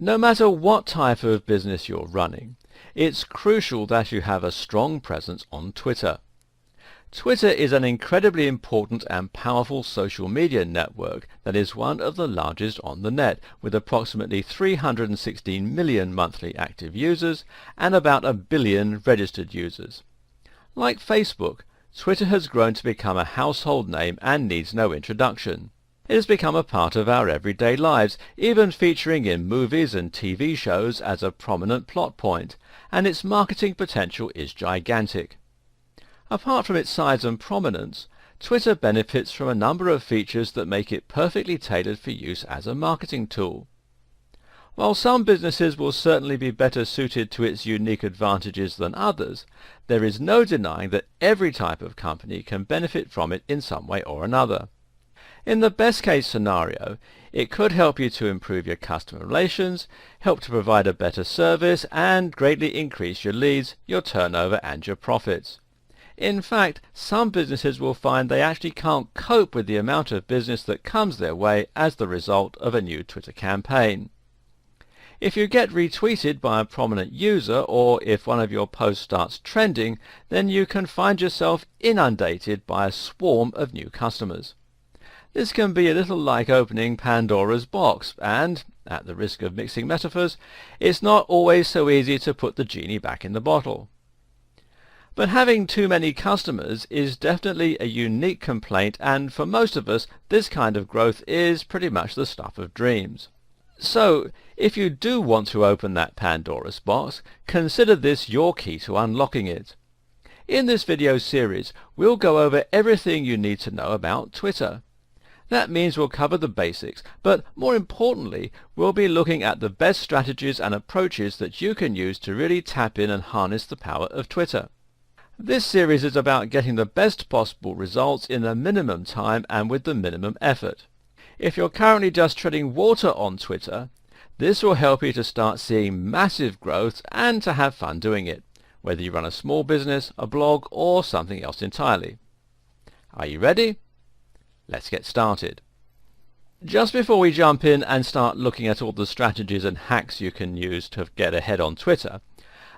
No matter what type of business you're running, it's crucial that you have a strong presence on Twitter. Twitter is an incredibly important and powerful social media network that is one of the largest on the net, with approximately 316 million monthly active users and about 1 billion registered users. Like Facebook, Twitter has grown to become a household name and needs no introduction. It has become a part of our everyday lives, even featuring in movies and TV shows as a prominent plot point, and its marketing potential is gigantic. Apart from its size and prominence, Twitter benefits from a number of features that make it perfectly tailored for use as a marketing tool. While some businesses will certainly be better suited to its unique advantages than others, there is no denying that every type of company can benefit from it in some way or another. In the best case scenario, it could help you to improve your customer relations, help to provide a better service, and greatly increase your leads, your turnover, and your profits. In fact, some businesses will find they actually can't cope with the amount of business that comes their way as the result of a new Twitter campaign. If you get retweeted by a prominent user, or if one of your posts starts trending, then you can find yourself inundated by a swarm of new customers. This can be a little like opening Pandora's box, and, at the risk of mixing metaphors, it's not always so easy to put the genie back in the bottle. But having too many customers is definitely a unique complaint, and for most of us this kind of growth is pretty much the stuff of dreams. So, if you do want to open that Pandora's box, consider this your key to unlocking it. In this video series, we'll go over everything you need to know about Twitter. That means we'll cover the basics, but more importantly, we'll be looking at the best strategies and approaches that you can use to really tap in and harness the power of Twitter. This series is about getting the best possible results in the minimum time and with the minimum effort. If you're currently just treading water on Twitter, this will help you to start seeing massive growth and to have fun doing it, whether you run a small business, a blog, or something else entirely. Are you ready? Let's get started. Just before we jump in and start looking at all the strategies and hacks you can use to get ahead on Twitter,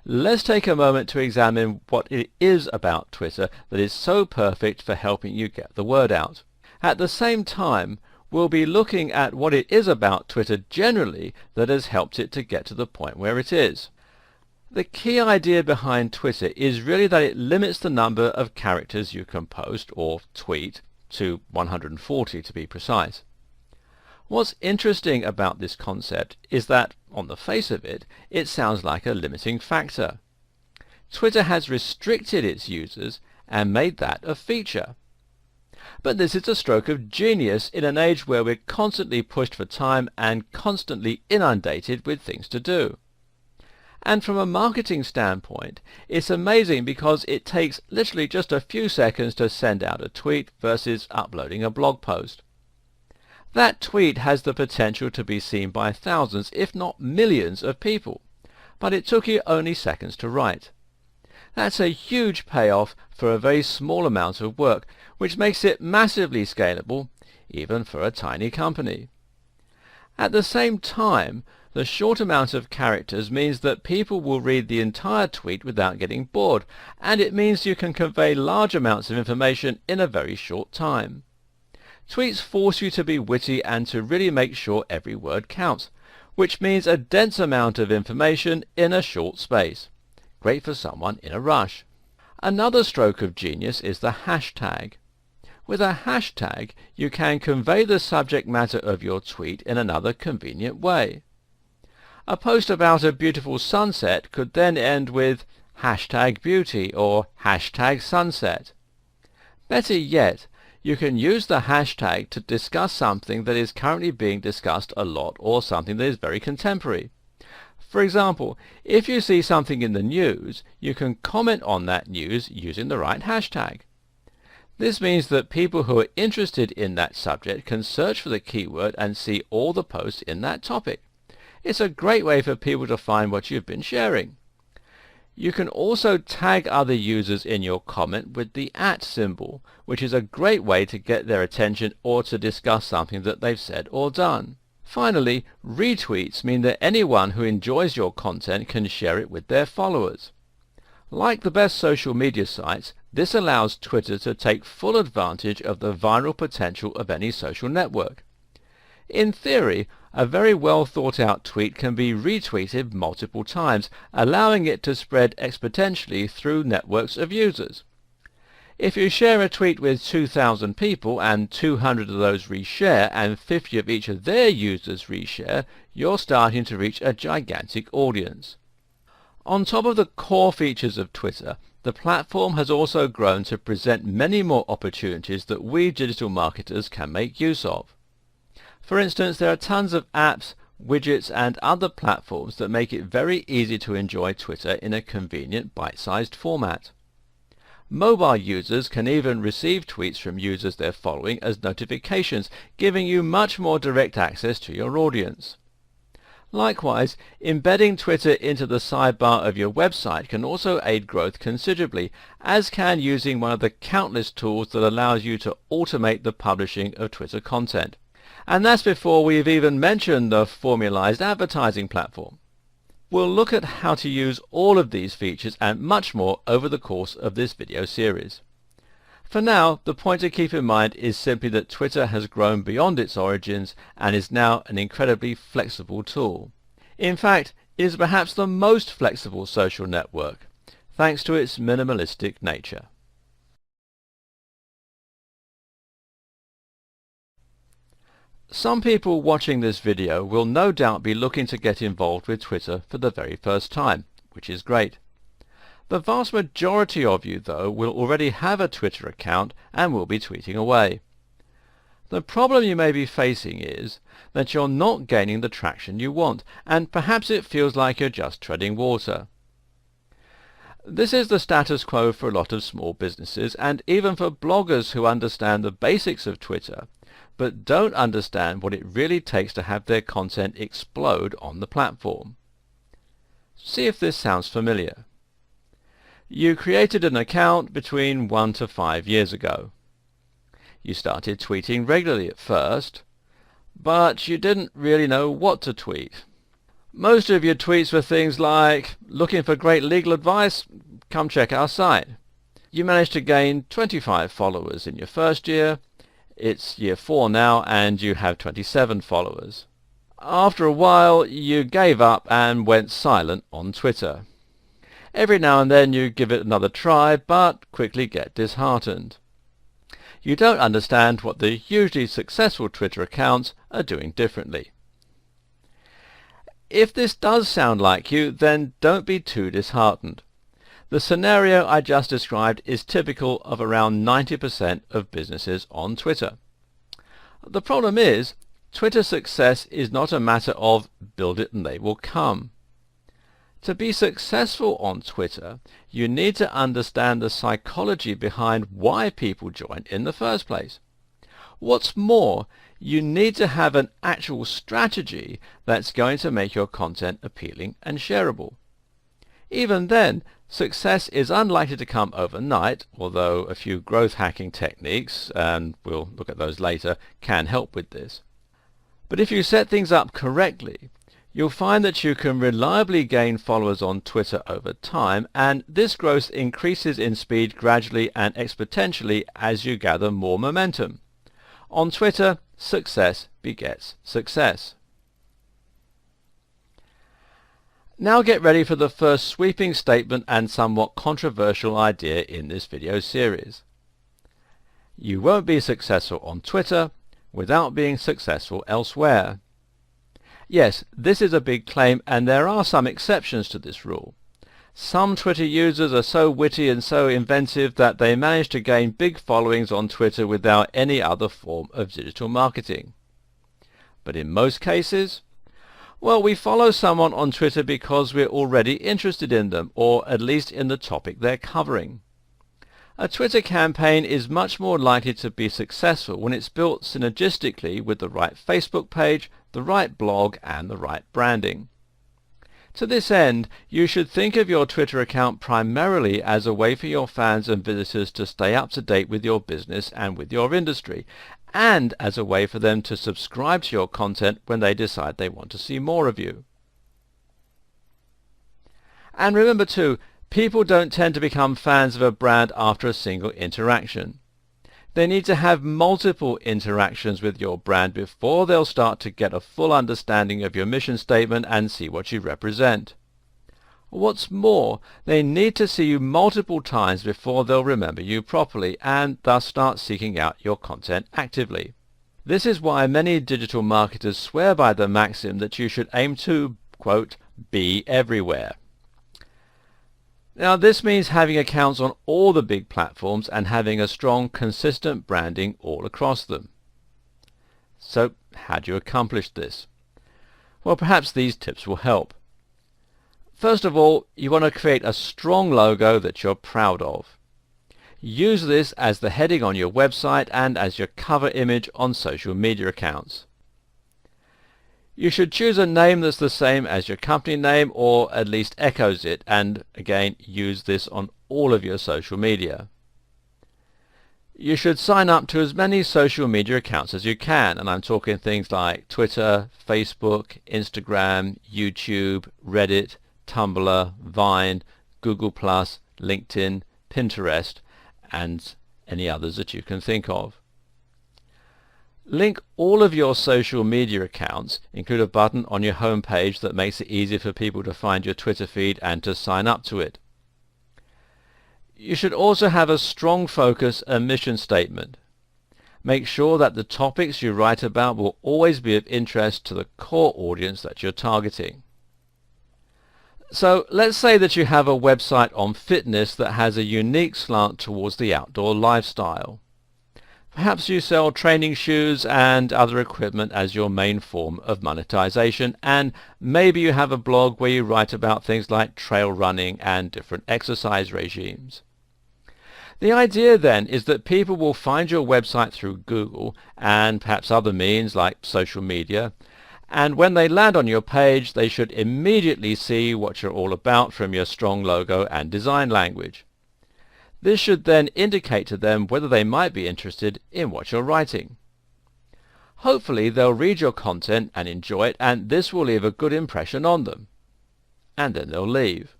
let's take a moment to examine what it is about Twitter that is so perfect for helping you get the word out. At the same time, we'll be looking at what it is about Twitter generally that has helped it to get to the point where it is. The key idea behind Twitter is really that it limits the number of characters you can post or tweet to 140 to be precise. What's interesting about this concept is that, on the face of it, it sounds like a limiting factor. Twitter has restricted its users and made that a feature. But this is a stroke of genius in an age where we're constantly pushed for time and constantly inundated with things to do. And from a marketing standpoint, it's amazing because it takes literally just a few seconds to send out a tweet versus uploading a blog post. That tweet has the potential to be seen by thousands, if not millions of people, but it took you only seconds to write. That's a huge payoff for a very small amount of work, which makes it massively scalable, even for a tiny company. At the same time, the short amount of characters means that people will read the entire tweet without getting bored, and it means you can convey large amounts of information in a very short time. Tweets force you to be witty and to really make sure every word counts, which means a dense amount of information in a short space. Great for someone in a rush. Another stroke of genius is the hashtag. With a hashtag, you can convey the subject matter of your tweet in another convenient way. A post about a beautiful sunset could then end with #beauty or #sunset. Better yet, you can use the hashtag to discuss something that is currently being discussed a lot or something that is very contemporary. For example, if you see something in the news, you can comment on that news using the right hashtag. This means that people who are interested in that subject can search for the keyword and see all the posts in that topic. It's a great way for people to find what you've been sharing. You can also tag other users in your comment with the @ symbol, which is a great way to get their attention or to discuss something that they've said or done. Finally, retweets mean that anyone who enjoys your content can share it with their followers. Like the best social media sites, this allows Twitter to take full advantage of the viral potential of any social network. In theory, a very well thought out tweet can be retweeted multiple times, allowing it to spread exponentially through networks of users. If you share a tweet with 2,000 people and 200 of those reshare and 50 of each of their users reshare, you're starting to reach a gigantic audience. On top of the core features of Twitter, the platform has also grown to present many more opportunities that we digital marketers can make use of. For instance, there are tons of apps, widgets and other platforms that make it very easy to enjoy Twitter in a convenient bite-sized format. Mobile users can even receive tweets from users they're following as notifications, giving you much more direct access to your audience. Likewise, embedding Twitter into the sidebar of your website can also aid growth considerably, as can using one of the countless tools that allows you to automate the publishing of Twitter content. And that's before we've even mentioned the formalized advertising platform. We'll look at how to use all of these features and much more over the course of this video series. For now, the point to keep in mind is simply that Twitter has grown beyond its origins and is now an incredibly flexible tool. In fact, it is perhaps the most flexible social network, thanks to its minimalistic nature. Some people watching this video will no doubt be looking to get involved with Twitter for the very first time, which is great. The vast majority of you, though, will already have a Twitter account and will be tweeting away. The problem you may be facing is that you're not gaining the traction you want, and perhaps it feels like you're just treading water. This is the status quo for a lot of small businesses, and even for bloggers who understand the basics of Twitter, but don't understand what it really takes to have their content explode on the platform. See if this sounds familiar. You created an account between 1 to 5 years ago. You started tweeting regularly at first, but you didn't really know what to tweet. Most of your tweets were things like, "Looking for great legal advice? Come check our site." You managed to gain 25 followers in your first year. It's year 4 now and you have 27 followers. After a while you gave up and went silent on Twitter. Every now and then you give it another try, but quickly get disheartened. You don't understand what the hugely successful Twitter accounts are doing differently. If this does sound like you, then don't be too disheartened. The scenario I just described is typical of around 90% of businesses on Twitter. The problem is, Twitter's success is not a matter of build it and they will come. To be successful on Twitter, you need to understand the psychology behind why people join in the first place. What's more, you need to have an actual strategy that's going to make your content appealing and shareable. Even then, success is unlikely to come overnight, although a few growth hacking techniques, and we'll look at those later, can help with this. But if you set things up correctly, you'll find that you can reliably gain followers on Twitter over time, and this growth increases in speed gradually and exponentially as you gather more momentum. On Twitter, success begets success. Now get ready for the first sweeping statement and somewhat controversial idea in this video series. You won't be successful on Twitter without being successful elsewhere. Yes, this is a big claim, and there are some exceptions to this rule. Some Twitter users are so witty and so inventive that they manage to gain big followings on Twitter without any other form of digital marketing. But in most cases, well, we follow someone on Twitter because we're already interested in them, or at least in the topic they're covering. A Twitter campaign is much more likely to be successful when it's built synergistically with the right Facebook page, the right blog, and the right branding. To this end, you should think of your Twitter account primarily as a way for your fans and visitors to stay up to date with your business and with your industry, and as a way for them to subscribe to your content when they decide they want to see more of you. And remember too, people don't tend to become fans of a brand after a single interaction. They need to have multiple interactions with your brand before they'll start to get a full understanding of your mission statement and see what you represent. What's more, they need to see you multiple times before they'll remember you properly and thus start seeking out your content actively. This is why many digital marketers swear by the maxim that you should aim to, quote, be everywhere. Now this means having accounts on all the big platforms and having a strong, consistent branding all across them. So how do you accomplish this? Well, perhaps these tips will help. First of all, you want to create a strong logo that you're proud of. Use this as the heading on your website and as your cover image on social media accounts. You should choose a name that's the same as your company name or at least echoes it, and again use this on all of your social media. You should sign up to as many social media accounts as you can, and I'm talking things like Twitter, Facebook, Instagram, YouTube, Reddit, Tumblr, Vine, Google+, LinkedIn, Pinterest, and any others that you can think of. Link all of your social media accounts, include a button on your home page that makes it easy for people to find your Twitter feed and to sign up to it. You should also have a strong focus and mission statement. Make sure that the topics you write about will always be of interest to the core audience that you're targeting. So let's say that you have a website on fitness that has a unique slant towards the outdoor lifestyle. Perhaps you sell training shoes and other equipment as your main form of monetization, and maybe you have a blog where you write about things like trail running and different exercise regimes. The idea then is that people will find your website through Google and perhaps other means like social media, and when they land on your page they should immediately see what you're all about from your strong logo and design language. This should then indicate to them whether they might be interested in what you're writing. Hopefully they'll read your content and enjoy it, and this will leave a good impression on them. And then they'll leave.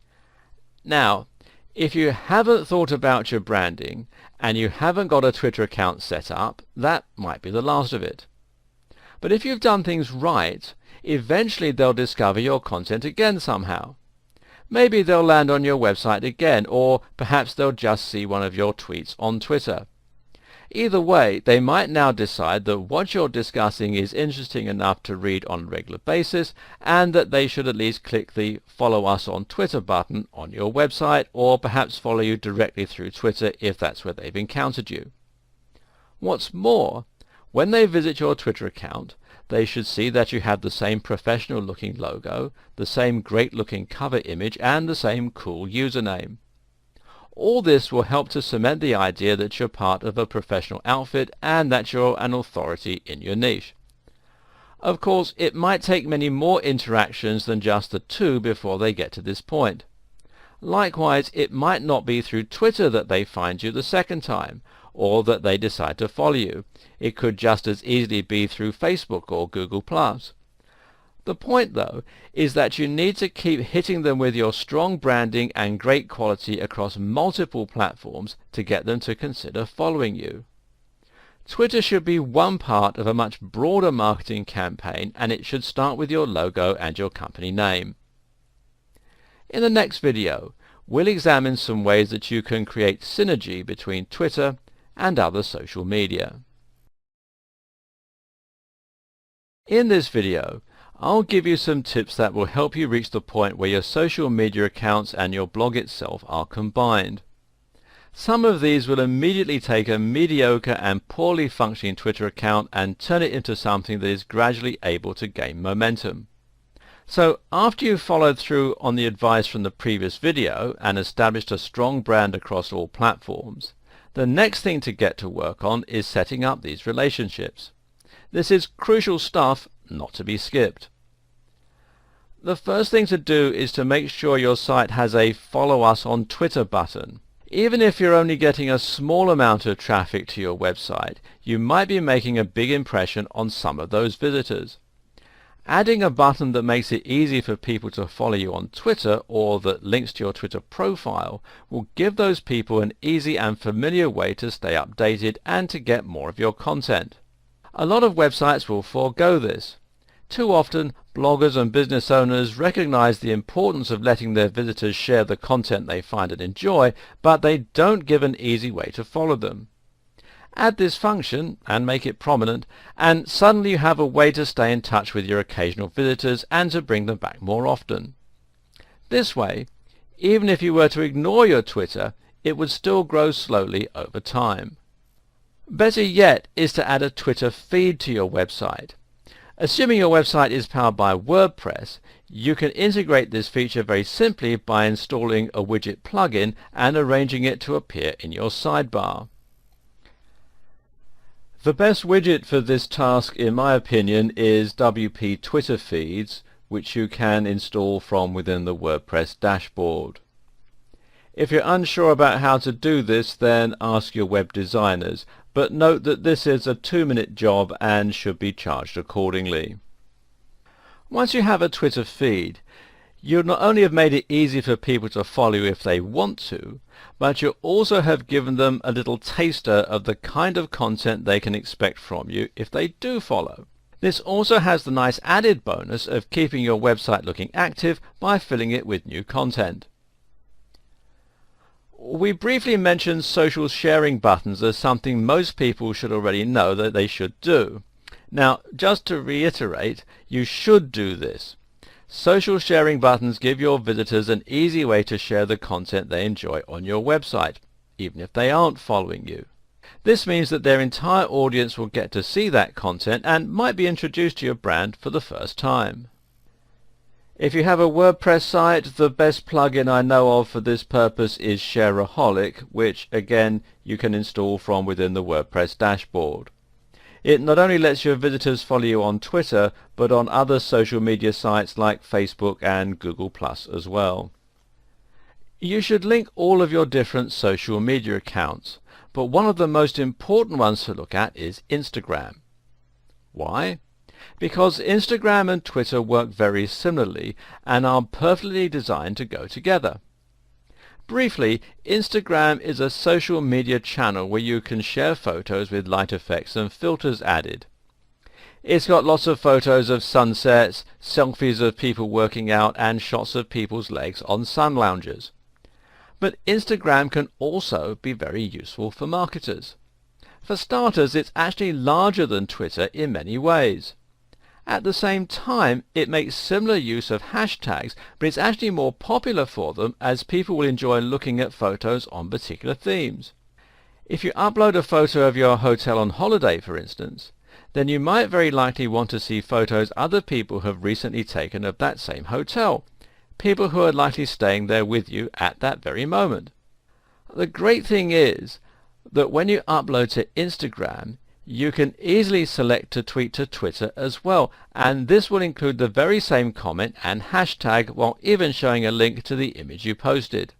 Now, if you haven't thought about your branding and you haven't got a Twitter account set up, that might be the last of it. But if you've done things right, eventually they'll discover your content again somehow. Maybe they'll land on your website again, or perhaps they'll just see one of your tweets on Twitter. Either way, they might now decide that what you're discussing is interesting enough to read on a regular basis, and that they should at least click the Follow Us on Twitter button on your website, or perhaps follow you directly through Twitter if that's where they've encountered you. What's more, when they visit your Twitter account, they should see that you have the same professional-looking logo, the same great-looking cover image, and the same cool username. All this will help to cement the idea that you're part of a professional outfit and that you're an authority in your niche. Of course, it might take many more interactions than just the two before they get to this point. Likewise, it might not be through Twitter that they find you the second time, or that they decide to follow you. It could just as easily be through Facebook or Google+. The point, though, is that you need to keep hitting them with your strong branding and great quality across multiple platforms to get them to consider following you. Twitter should be one part of a much broader marketing campaign, and it should start with your logo and your company name. In the next video, we'll examine some ways that you can create synergy between Twitter and other social media. In this video, I'll give you some tips that will help you reach the point where your social media accounts and your blog itself are combined. Some of these will immediately take a mediocre and poorly functioning Twitter account and turn it into something that is gradually able to gain momentum. So after you've followed through on the advice from the previous video and established a strong brand across all platforms, the next thing to get to work on is setting up these relationships. This is crucial stuff, not to be skipped. The first thing to do is to make sure your site has a Follow Us on Twitter button. Even if you're only getting a small amount of traffic to your website, you might be making a big impression on some of those visitors. Adding a button that makes it easy for people to follow you on Twitter or that links to your Twitter profile will give those people an easy and familiar way to stay updated and to get more of your content. A lot of websites will forego this. Too often, bloggers and business owners recognize the importance of letting their visitors share the content they find and enjoy, but they don't give an easy way to follow them. Add this function and make it prominent, and suddenly you have a way to stay in touch with your occasional visitors and to bring them back more often. This way, even if you were to ignore your Twitter, it would still grow slowly over time. Better yet is to add a Twitter feed to your website. Assuming your website is powered by WordPress, you can integrate this feature very simply by installing a widget plugin and arranging it to appear in your sidebar. The best widget for this task, in my opinion, is WP Twitter Feeds, which you can install from within the WordPress dashboard. If you're unsure about how to do this, then ask your web designers, but note that this is a 2-minute job and should be charged accordingly. Once you have a Twitter feed, you not only have made it easy for people to follow you if they want to, but you also have given them a little taster of the kind of content they can expect from you if they do follow. This also has the nice added bonus of keeping your website looking active by filling it with new content. We briefly mentioned social sharing buttons as something most people should already know that they should do. Now, just to reiterate, you should do this. Social sharing buttons give your visitors an easy way to share the content they enjoy on your website, even if they aren't following you. This means that their entire audience will get to see that content and might be introduced to your brand for the first time. If you have a WordPress site, the best plugin I know of for this purpose is Shareaholic, which again you can install from within the WordPress dashboard. It not only lets your visitors follow you on Twitter, but on other social media sites like Facebook and Google+ as well. You should link all of your different social media accounts, but one of the most important ones to look at is Instagram. Why? Because Instagram and Twitter work very similarly and are perfectly designed to go together. Briefly, Instagram is a social media channel where you can share photos with light effects and filters added. It's got lots of photos of sunsets, selfies of people working out, and shots of people's legs on sun loungers. But Instagram can also be very useful for marketers. For starters, it's actually larger than Twitter in many ways. At the same time, it makes similar use of hashtags, but it's actually more popular for them as people will enjoy looking at photos on particular themes. If you upload a photo of your hotel on holiday, for instance, then you might very likely want to see photos other people have recently taken of that same hotel, people who are likely staying there with you at that very moment. The great thing is that when you upload to Instagram, you can easily select to tweet to Twitter as well, and this will include the very same comment and hashtag while even showing a link to the image you posted.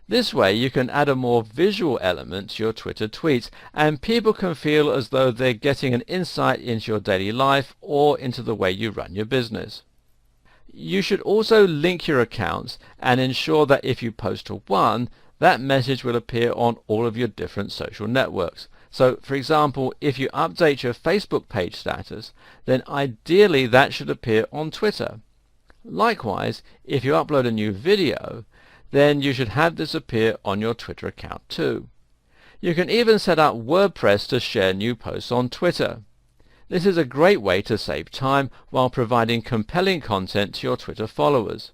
This way you can add a more visual element to your Twitter tweets, and people can feel as though they're getting an insight into your daily life or into the way you run your business. You should also link your accounts and ensure that if you post to one, that message will appear on all of your different social networks. So, for example, if you update your Facebook page status, then ideally that should appear on Twitter. Likewise, if you upload a new video, then you should have this appear on your Twitter account too. You can even set up WordPress to share new posts on Twitter. This is a great way to save time while providing compelling content to your Twitter followers.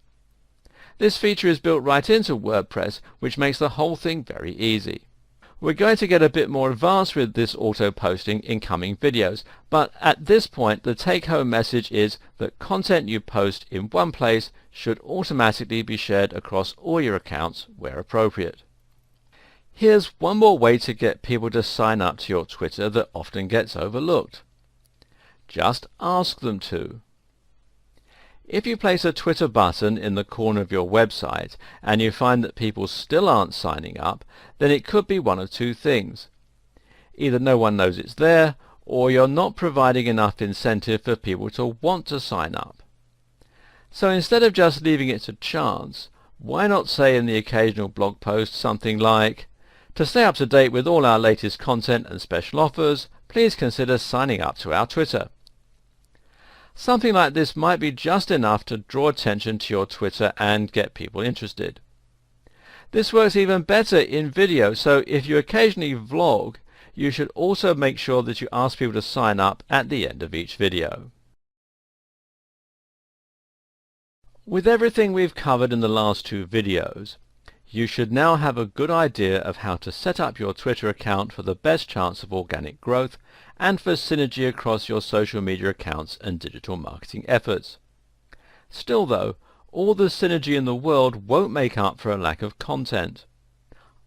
This feature is built right into WordPress, which makes the whole thing very easy. We're going to get a bit more advanced with this auto-posting in coming videos, but at this point the take-home message is that content you post in one place should automatically be shared across all your accounts where appropriate. Here's one more way to get people to sign up to your Twitter that often gets overlooked. Just ask them to. If you place a Twitter button in the corner of your website and you find that people still aren't signing up, then it could be one of two things. Either no one knows it's there, or you're not providing enough incentive for people to want to sign up. So instead of just leaving it to chance, why not say in the occasional blog post something like, "To stay up to date with all our latest content and special offers, please consider signing up to our Twitter." Something like this might be just enough to draw attention to your Twitter and get people interested. This works even better in video, so if you occasionally vlog, you should also make sure that you ask people to sign up at the end of each video. With everything we've covered in the last two videos, you should now have a good idea of how to set up your Twitter account for the best chance of organic growth and for synergy across your social media accounts and digital marketing efforts. Still though, all the synergy in the world won't make up for a lack of content.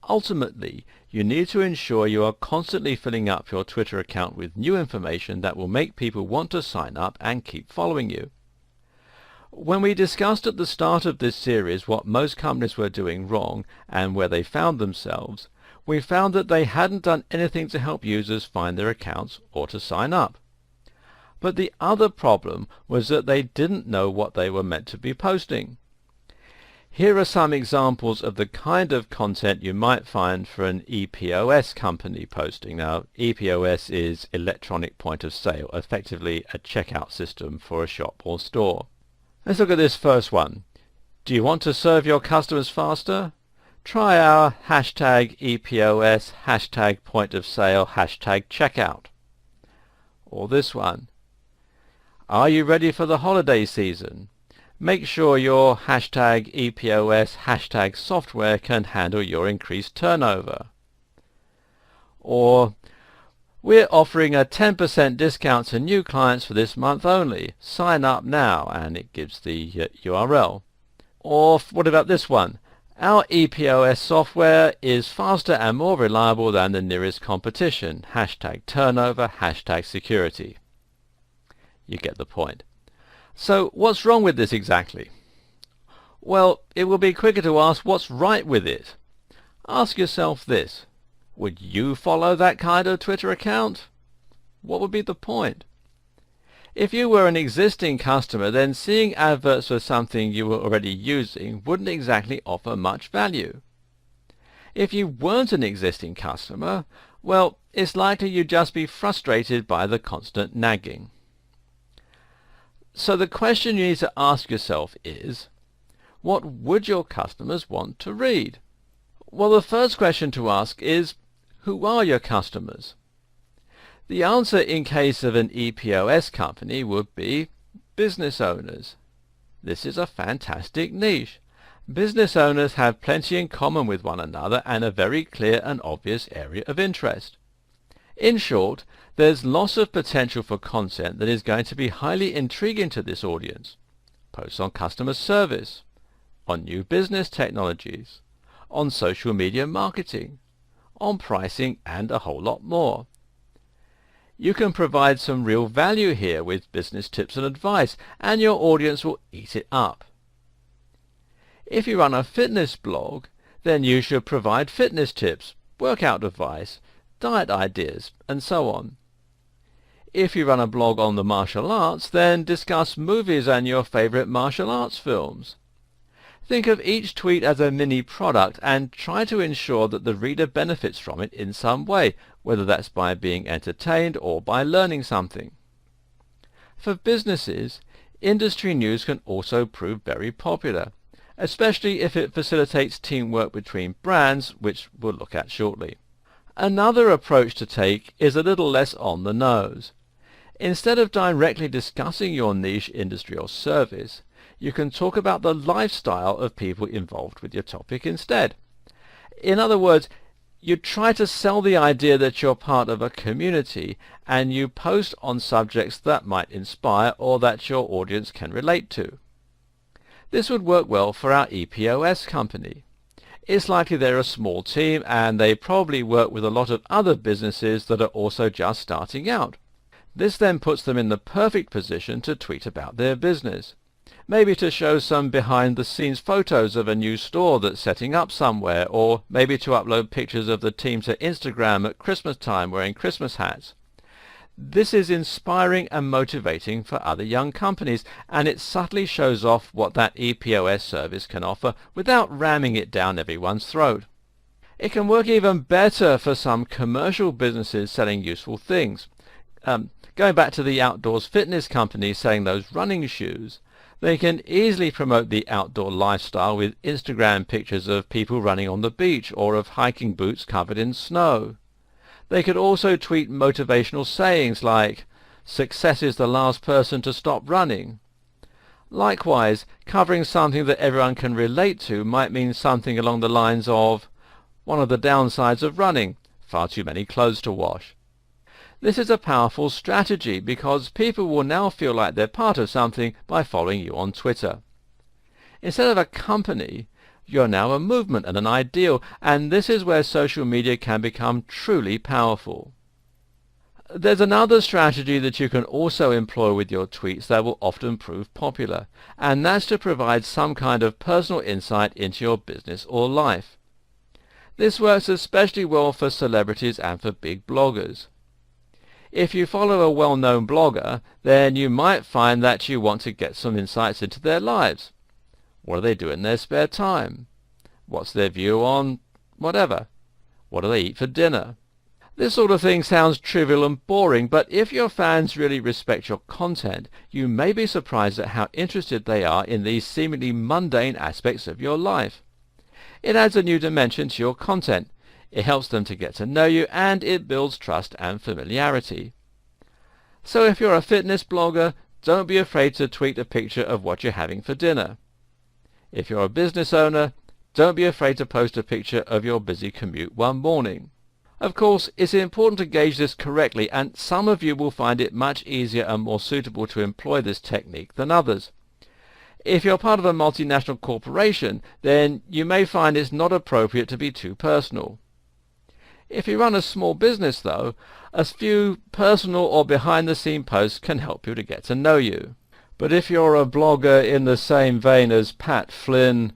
Ultimately, you need to ensure you are constantly filling up your Twitter account with new information that will make people want to sign up and keep following you. When we discussed at the start of this series what most companies were doing wrong and where they found themselves, we found that they hadn't done anything to help users find their accounts or to sign up. But the other problem was that they didn't know what they were meant to be posting. Here are some examples of the kind of content you might find for an EPOS company posting. Now, EPOS is electronic point of sale, effectively a checkout system for a shop or store. Let's look at this first one. Do you want to serve your customers faster? Try our hashtag EPOS, hashtag point of sale, hashtag checkout. Or this one. Are you ready for the holiday season? Make sure your hashtag EPOS, hashtag software can handle your increased turnover. Or, we're offering a 10% discount to new clients for this month only. Sign up now, and it gives the URL. Or what about this one? Our EPOS software is faster and more reliable than the nearest competition. Hashtag turnover, hashtag security. You get the point. So what's wrong with this exactly? Well, it will be quicker to ask what's right with it. Ask yourself this. Would you follow that kind of Twitter account? What would be the point? If you were an existing customer, then seeing adverts for something you were already using wouldn't exactly offer much value. If you weren't an existing customer, well, it's likely you'd just be frustrated by the constant nagging. So the question you need to ask yourself is, what would your customers want to read? Well, the first question to ask is, who are your customers? The answer in case of an EPOS company would be business owners. This is a fantastic niche. Business owners have plenty in common with one another and a very clear and obvious area of interest. In short, there's lots of potential for content that is going to be highly intriguing to this audience. Posts on customer service, on new business technologies, on social media marketing, on pricing, and a whole lot more. You can provide some real value here with business tips and advice, and your audience will eat it up. If you run a fitness blog, then you should provide fitness tips, workout advice, diet ideas, and so on. If you run a blog on the martial arts, then discuss movies and your favorite martial arts films. Think of each tweet as a mini product and try to ensure that the reader benefits from it in some way, whether that's by being entertained or by learning something. For businesses, industry news can also prove very popular, especially if it facilitates teamwork between brands, which we'll look at shortly. Another approach to take is a little less on the nose. Instead of directly discussing your niche industry or service, you can talk about the lifestyle of people involved with your topic instead. In other words, you try to sell the idea that you're part of a community and you post on subjects that might inspire or that your audience can relate to. This would work well for our EPOS company. It's likely they're a small team and they probably work with a lot of other businesses that are also just starting out. This then puts them in the perfect position to tweet about their business. Maybe to show some behind-the-scenes photos of a new store that's setting up somewhere, or maybe to upload pictures of the team to Instagram at Christmas time wearing Christmas hats. This is inspiring and motivating for other young companies, and it subtly shows off what that EPOS service can offer without ramming it down everyone's throat. It can work even better for some commercial businesses selling useful things. Going back to the outdoors fitness companies selling those running shoes, they can easily promote the outdoor lifestyle with Instagram pictures of people running on the beach or of hiking boots covered in snow. They could also tweet motivational sayings like, "Success is the last person to stop running." Likewise, covering something that everyone can relate to might mean something along the lines of, "One of the downsides of running, far too many clothes to wash." This is a powerful strategy because people will now feel like they're part of something by following you on Twitter. Instead of a company, you're now a movement and an ideal, and this is where social media can become truly powerful. There's another strategy that you can also employ with your tweets that will often prove popular, and that's to provide some kind of personal insight into your business or life. This works especially well for celebrities and for big bloggers. If you follow a well-known blogger, then you might find that you want to get some insights into their lives. What do they do in their spare time? What's their view on whatever? What do they eat for dinner? This sort of thing sounds trivial and boring, but if your fans really respect your content, you may be surprised at how interested they are in these seemingly mundane aspects of your life. It adds a new dimension to your content. It helps them to get to know you, and it builds trust and familiarity. So if you're a fitness blogger, don't be afraid to tweet a picture of what you're having for dinner. If you're a business owner, don't be afraid to post a picture of your busy commute one morning. Of course, it's important to gauge this correctly, and some of you will find it much easier and more suitable to employ this technique than others. If you're part of a multinational corporation, then you may find it's not appropriate to be too personal. If you run a small business, though, a few personal or behind-the-scene posts can help you to get to know you. But if you're a blogger in the same vein as Pat Flynn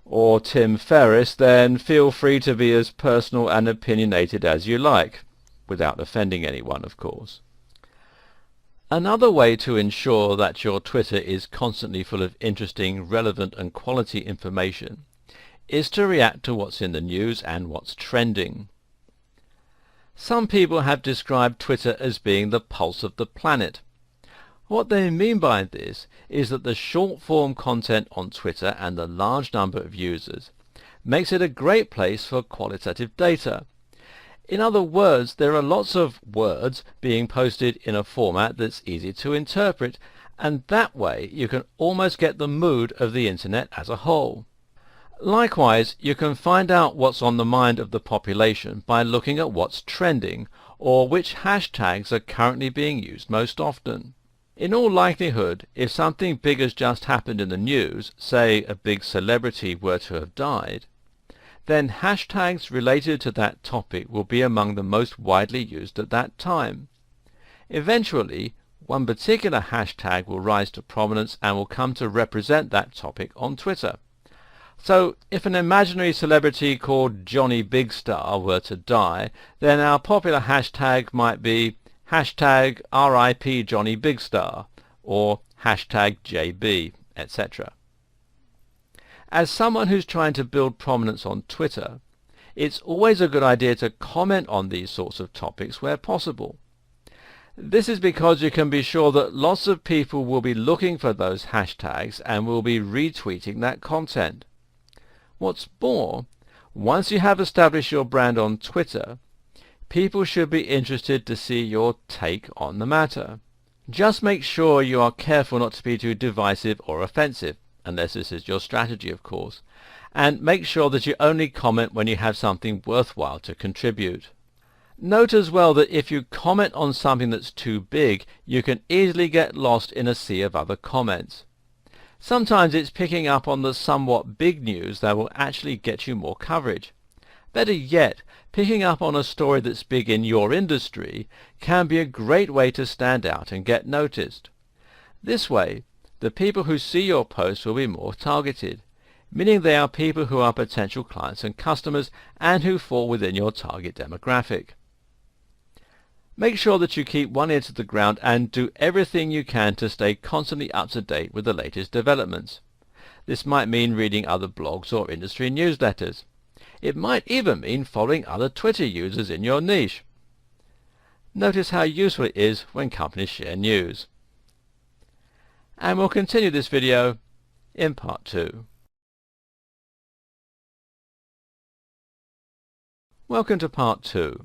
or Tim Ferriss, then feel free to be as personal and opinionated as you like, without offending anyone, of course. Another way to ensure that your Twitter is constantly full of interesting, relevant and quality information is to react to what's in the news and what's trending. Some people have described Twitter as being the pulse of the planet. What they mean by this is that the short-form content on Twitter and the large number of users makes it a great place for qualitative data. In other words, there are lots of words being posted in a format that's easy to interpret, and that way you can almost get the mood of the internet as a whole. Likewise, you can find out what's on the mind of the population by looking at what's trending, or which hashtags are currently being used most often. In all likelihood, if something big has just happened in the news, say a big celebrity were to have died, then hashtags related to that topic will be among the most widely used at that time. Eventually, one particular hashtag will rise to prominence and will come to represent that topic on Twitter. So, if an imaginary celebrity called Johnny Big Star were to die, then our popular hashtag might be hashtag RIP Johnny Big Star, or hashtag JB, etc. As someone who's trying to build prominence on Twitter, it's always a good idea to comment on these sorts of topics where possible. This is because you can be sure that lots of people will be looking for those hashtags and will be retweeting that content. What's more, once you have established your brand on Twitter, people should be interested to see your take on the matter. Just make sure you are careful not to be too divisive or offensive, unless this is your strategy, of course, and make sure that you only comment when you have something worthwhile to contribute. Note as well that if you comment on something that's too big, you can easily get lost in a sea of other comments. Sometimes it's picking up on the somewhat big news that will actually get you more coverage. Better yet, picking up on a story that's big in your industry can be a great way to stand out and get noticed. This way, the people who see your posts will be more targeted, meaning they are people who are potential clients and customers and who fall within your target demographic. Make sure that you keep one ear to the ground and do everything you can to stay constantly up to date with the latest developments. This might mean reading other blogs or industry newsletters. It might even mean following other Twitter users in your niche. Notice how useful it is when companies share news. And we'll continue this video in part 2. Welcome to part 2.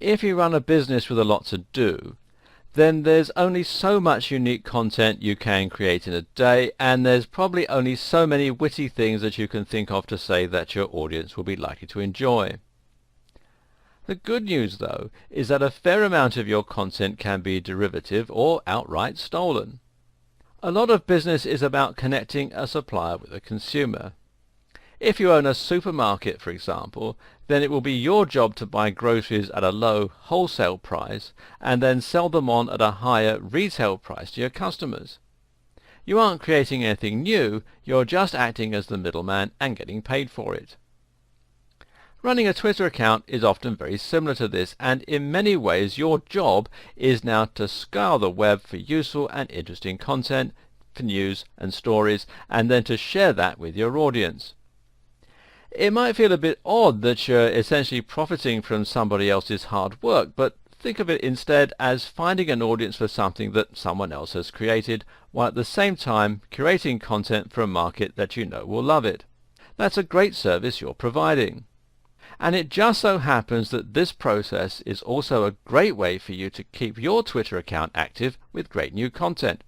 If you run a business with a lot to do, then there's only so much unique content you can create in a day, and there's probably only so many witty things that you can think of to say that your audience will be likely to enjoy. The good news, though, is that a fair amount of your content can be derivative or outright stolen. A lot of business is about connecting a supplier with a consumer. If you own a supermarket, for example, then it will be your job to buy groceries at a low wholesale price and then sell them on at a higher retail price to your customers. You aren't creating anything new, you're just acting as the middleman and getting paid for it. Running a Twitter account is often very similar to this, and in many ways your job is now to scour the web for useful and interesting content, for news and stories, and then to share that with your audience. It might feel a bit odd that you're essentially profiting from somebody else's hard work, but think of it instead as finding an audience for something that someone else has created, while at the same time curating content for a market that you know will love it. That's a great service you're providing. And it just so happens that this process is also a great way for you to keep your Twitter account active with great new content,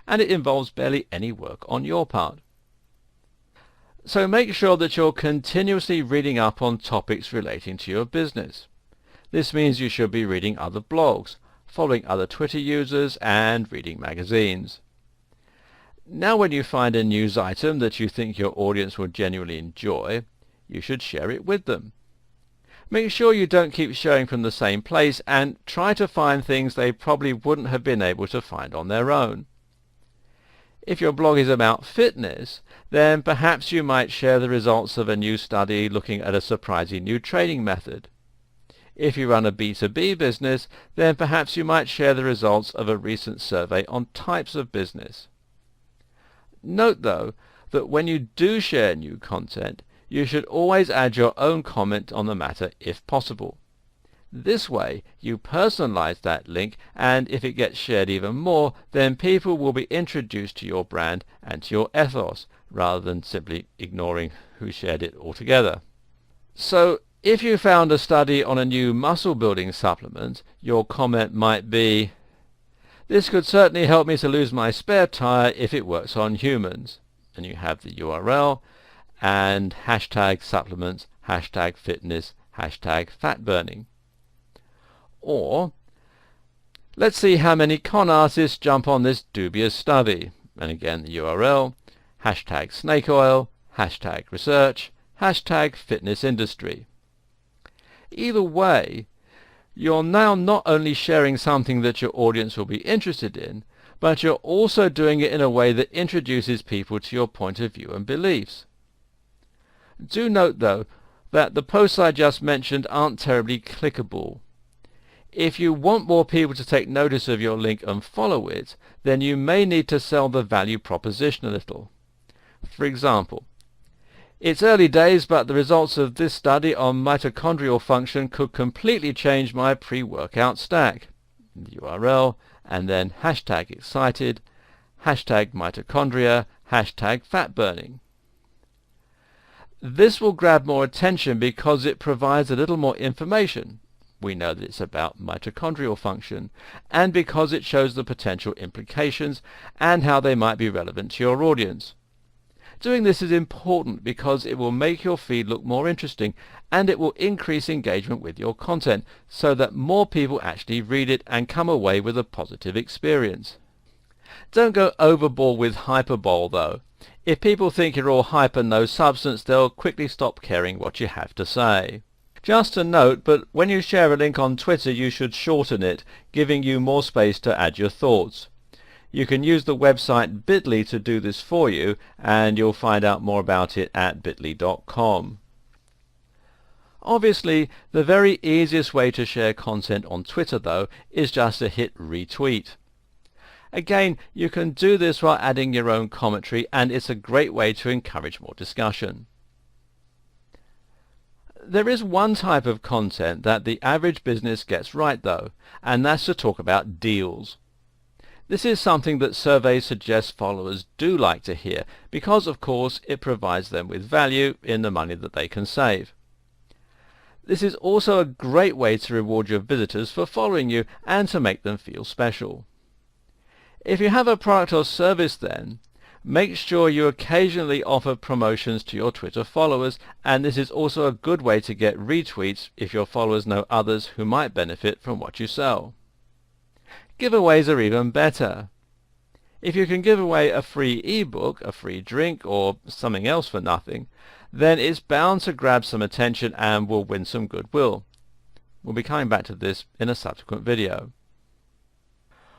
and it involves barely any work on your part. So make sure that you're continuously reading up on topics relating to your business. This means you should be reading other blogs, following other Twitter users, and reading magazines. Now when you find a news item that you think your audience will genuinely enjoy, you should share it with them. Make sure you don't keep sharing from the same place, and try to find things they probably wouldn't have been able to find on their own. If your blog is about fitness, then perhaps you might share the results of a new study looking at a surprising new training method. If you run a B2B business, then perhaps you might share the results of a recent survey on types of business. Note, though, that when you do share new content, you should always add your own comment on the matter if possible. This way, you personalize that link, and if it gets shared even more, then people will be introduced to your brand and to your ethos, rather than simply ignoring who shared it altogether. So, if you found a study on a new muscle-building supplement, your comment might be, "This could certainly help me to lose my spare tire if it works on humans." And you have the URL, and hashtag supplements, hashtag fitness, hashtag fat burning. Or, let's see how many con artists jump on this dubious study. And again the URL, hashtag snake oil, hashtag research, hashtag fitness industry. Either way, you're now not only sharing something that your audience will be interested in, but you're also doing it in a way that introduces people to your point of view and beliefs. Do note, though, that the posts I just mentioned aren't terribly clickable. If you want more people to take notice of your link and follow it, then you may need to sell the value proposition a little. For example, "It's early days, but the results of this study on mitochondrial function could completely change my pre-workout stack." The URL, and then hashtag excited, hashtag mitochondria, hashtag fat burning. This will grab more attention because it provides a little more information. We know that it's about mitochondrial function, and because it shows the potential implications and how they might be relevant to your audience. Doing this is important because it will make your feed look more interesting, and it will increase engagement with your content so that more people actually read it and come away with a positive experience. Don't go overboard with hyperbole, though. If people think you're all hype and no substance, they'll quickly stop caring what you have to say. Just a note, but when you share a link on Twitter, you should shorten it, giving you more space to add your thoughts. You can use the website Bitly to do this for you, and you'll find out more about it at bitly.com. Obviously, the very easiest way to share content on Twitter, though, is just to hit retweet. Again, you can do this while adding your own commentary, and it's a great way to encourage more discussion. There is one type of content that the average business gets right, though, and that's to talk about deals. This is something that surveys suggest followers do like to hear because, of course, it provides them with value in the money that they can save. This is also a great way to reward your visitors for following you and to make them feel special. If you have a product or service, then make sure you occasionally offer promotions to your Twitter followers, and this is also a good way to get retweets if your followers know others who might benefit from what you sell. Giveaways are even better. If you can give away a free ebook, a free drink, or something else for nothing, then it's bound to grab some attention and will win some goodwill. We'll be coming back to this in a subsequent video.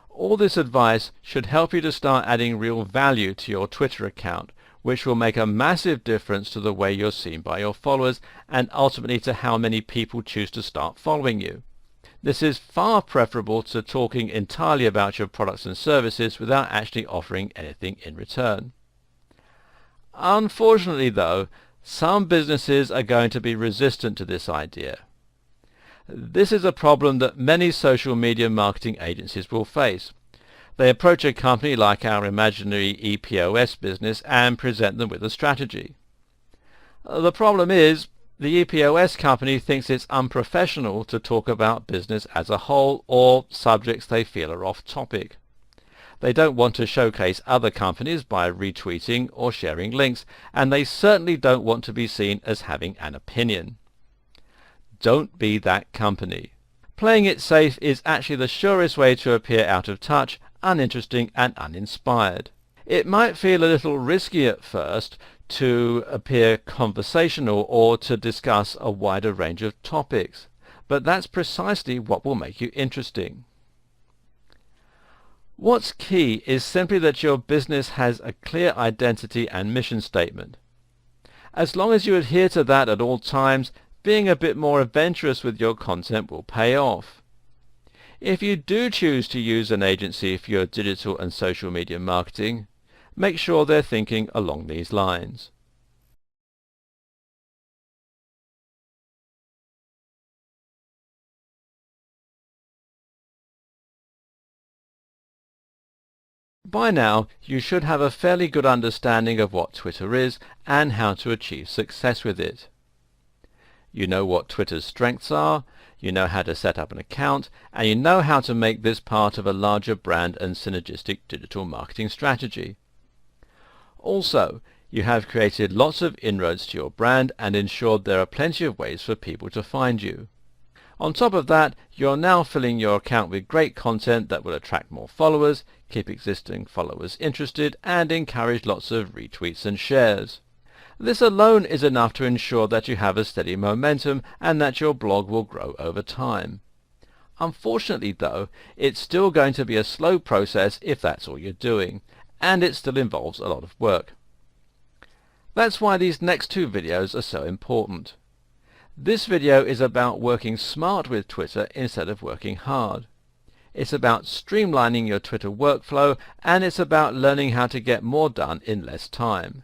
All this advice should help you to start adding real value to your Twitter account, which will make a massive difference to the way you're seen by your followers and ultimately to how many people choose to start following you. This is far preferable to talking entirely about your products and services without actually offering anything in return. Unfortunately, though, some businesses are going to be resistant to this idea. This is a problem that many social media marketing agencies will face. They approach a company like our imaginary EPOS business and present them with a strategy. The problem is, the EPOS company thinks it's unprofessional to talk about business as a whole or subjects they feel are off topic. They don't want to showcase other companies by retweeting or sharing links, and they certainly don't want to be seen as having an opinion. Don't be that company. Playing it safe is actually the surest way to appear out of touch, uninteresting and uninspired. It might feel a little risky at first to appear conversational or to discuss a wider range of topics, but that's precisely what will make you interesting. What's key is simply that your business has a clear identity and mission statement. As long as you adhere to that at all times, being a bit more adventurous with your content will pay off. If you do choose to use an agency for your digital and social media marketing, make sure they're thinking along these lines. By now, you should have a fairly good understanding of what Twitter is and how to achieve success with it. You know what Twitter's strengths are, you know how to set up an account, and you know how to make this part of a larger brand and synergistic digital marketing strategy. Also, you have created lots of inroads to your brand and ensured there are plenty of ways for people to find you. On top of that, you're now filling your account with great content that will attract more followers, keep existing followers interested, and encourage lots of retweets and shares. This alone is enough to ensure that you have a steady momentum and that your blog will grow over time. Unfortunately, though, it's still going to be a slow process if that's all you're doing, and it still involves a lot of work. That's why these next two videos are so important. This video is about working smart with Twitter instead of working hard. It's about streamlining your Twitter workflow, and it's about learning how to get more done in less time.